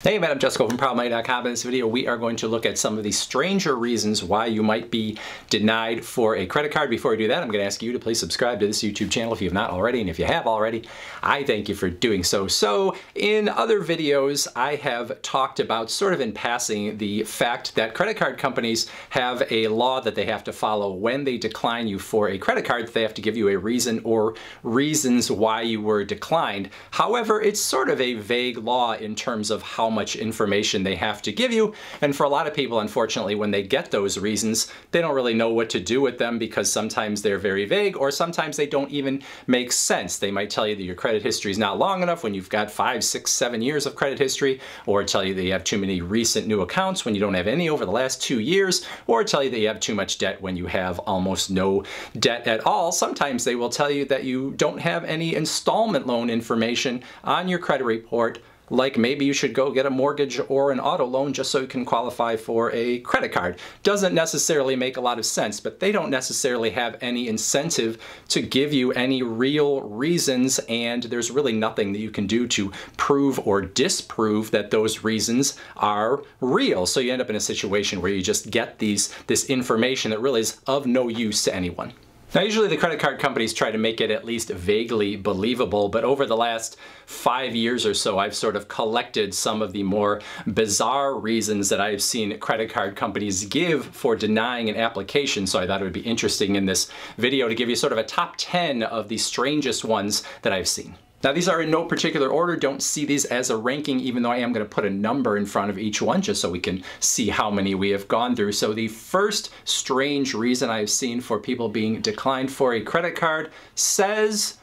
Hey man, I'm Jusko from ProudMoney.com. In this video, we are going to look at some of the stranger reasons why you might be denied for a credit card. Before we do that, I'm going to ask you to please subscribe to this YouTube channel if you have not already, and if you have already, I thank you for doing so. So, in other videos, I have talked about, sort of in passing, the fact that credit card companies have a law that they have to follow when they decline you for a credit card. They have to give you a reason or reasons why you were declined. However, it's sort of a vague law in terms of how much information they have to give you, and for a lot of people, unfortunately, when they get those reasons, they don't really know what to do with them because sometimes they're very vague, or sometimes they don't even make sense. They might tell you that your credit history is not long enough when you've got 5, 6, 7 years of credit history, or tell you that you have too many recent new accounts when you don't have any over the last 2 years, or tell you that you have too much debt when you have almost no debt at all. Sometimes they will tell you that you don't have any installment loan information on your credit report, like maybe you should go get a mortgage or an auto loan just so you can qualify for a credit card. Doesn't necessarily make a lot of sense, but they don't necessarily have any incentive to give you any real reasons, and there's really nothing that you can do to prove or disprove that those reasons are real. So you end up in a situation where you just get this information that really is of no use to anyone. Now, usually the credit card companies try to make it at least vaguely believable, but over the last 5 years or so, I've sort of collected some of the more bizarre reasons that I've seen credit card companies give for denying an application. So I thought it would be interesting in this video to give you sort of a top 10 of the strangest ones that I've seen. Now, these are in no particular order. Don't see these as a ranking, even though I am going to put a number in front of each one just so we can see how many we have gone through. So the first strange reason I've seen for people being declined for a credit card says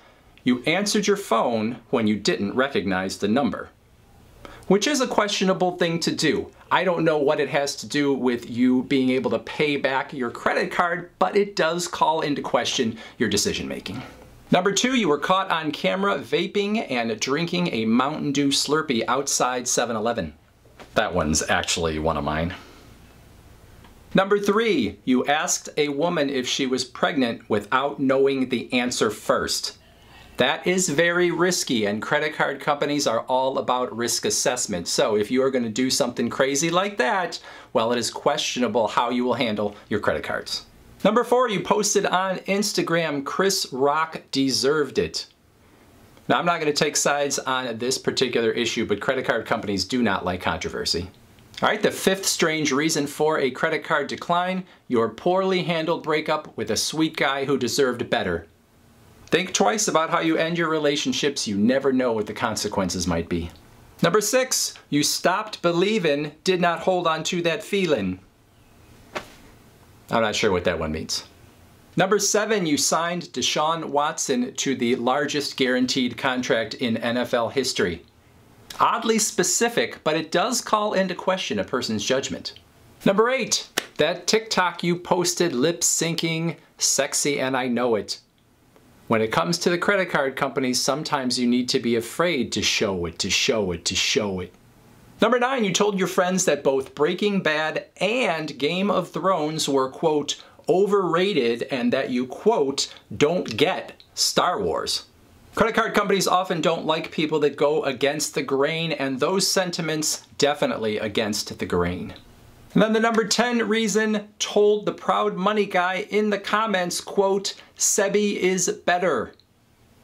you answered your phone when you didn't recognize the number, which is a questionable thing to do. I don't know what it has to do with you being able to pay back your credit card, but it does call into question your decision making. Number 2, you were caught on camera vaping and drinking a Mountain Dew Slurpee outside 7-Eleven. That one's actually one of mine. Number 3, you asked a woman if she was pregnant without knowing the answer first. That is very risky, and credit card companies are all about risk assessment. So if you are going to do something crazy like that, well, it is questionable how you will handle your credit cards. Number 4, you posted on Instagram, Chris Rock deserved it. Now, I'm not going to take sides on this particular issue, but credit card companies do not like controversy. All right, the 5th strange reason for a credit card decline, your poorly handled breakup with a sweet guy who deserved better. Think twice about how you end your relationships. You never know what the consequences might be. Number 6, you stopped believing, did not hold on to that feeling. I'm not sure what that one means. Number 7, you signed Deshaun Watson to the largest guaranteed contract in NFL history. Oddly specific, but it does call into question a person's judgment. Number 8, that TikTok you posted lip syncing, sexy and I know it. When it comes to the credit card companies, sometimes you need to be afraid to show it, to show it, to show it. Number 9, you told your friends that both Breaking Bad and Game of Thrones were, quote, overrated, and that you, quote, don't get Star Wars. Credit card companies often don't like people that go against the grain, and those sentiments definitely against the grain. And then the number 10 reason, told the Proud Money guy in the comments, quote, Sebi is better.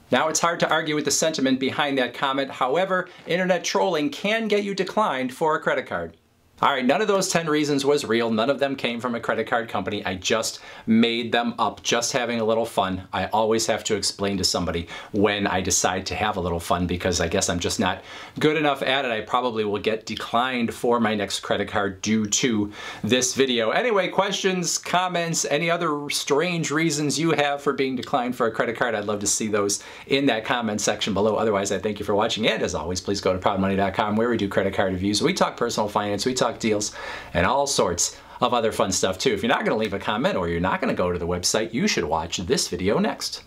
Now, it's hard to argue with the sentiment behind that comment. However, internet trolling can get you declined for a credit card. All right, none of those 10 reasons was real. None of them came from a credit card company. I just made them up, just having a little fun. I always have to explain to somebody when I decide to have a little fun because I guess I'm just not good enough at it. I probably will get declined for my next credit card due to this video. Anyway, questions, comments, any other strange reasons you have for being declined for a credit card, I'd love to see those in that comment section below. Otherwise, I thank you for watching, and as always, please go to ProudMoney.com where we do credit card reviews. We talk personal finance, we talk deals, and all sorts of other fun stuff too. If you're not going to leave a comment or you're not going to go to the website, you should watch this video next.